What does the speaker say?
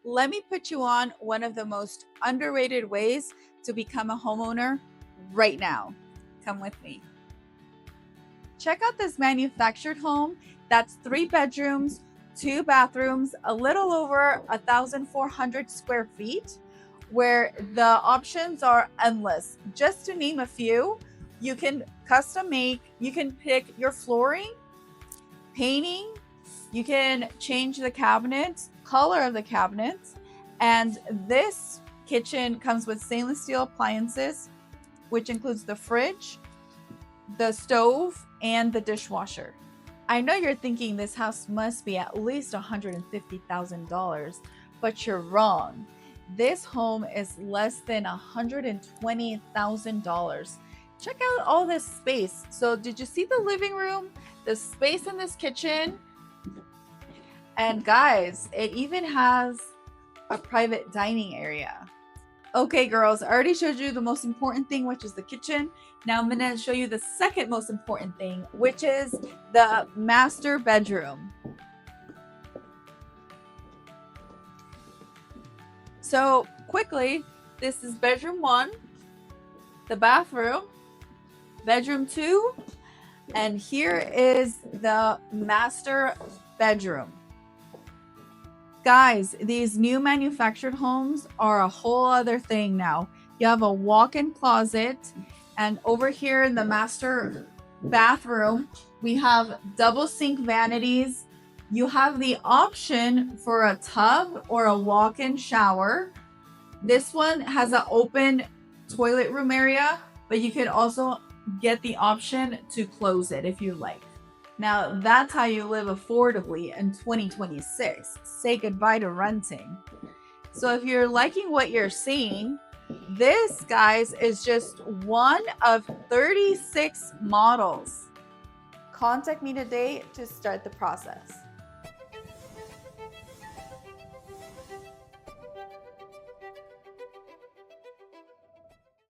let me put you on one of the most underrated ways to become a homeowner right now. Come with me. Check out this manufactured home that's 3 bedrooms, 2 bathrooms, a little over 1,400 square feet, where the options are endless. Just to name a few, you can custom make, you can pick your flooring, painting, you can change the cabinets, color of the cabinets, and this kitchen comes with stainless steel appliances, which includes the fridge, the stove, and the dishwasher. I know you're thinking this house must be at least $150,000, but you're wrong. This home is less than $120,000. Check out all this space. So did you see the living room, the space in this kitchen? And guys, it even has a private dining area. Okay, girls, I already showed you the most important thing, which is the kitchen. Now I'm gonna show you the second most important thing, which is the master bedroom. So quickly, this is bedroom 1, the bathroom, bedroom 2, and here is the master bedroom. Guys, these new manufactured homes are a whole other thing now. You have a walk-in closet, and over here in the master bathroom, we have double sink vanities. You have the option for a tub or a walk-in shower. This one has an open toilet room area, but you can also get the option to close it if you like. Now, that's how you live affordably in 2026. Say goodbye to renting. So if you're liking what you're seeing, this, guys, is just one of 36 models. Contact me today to start the process.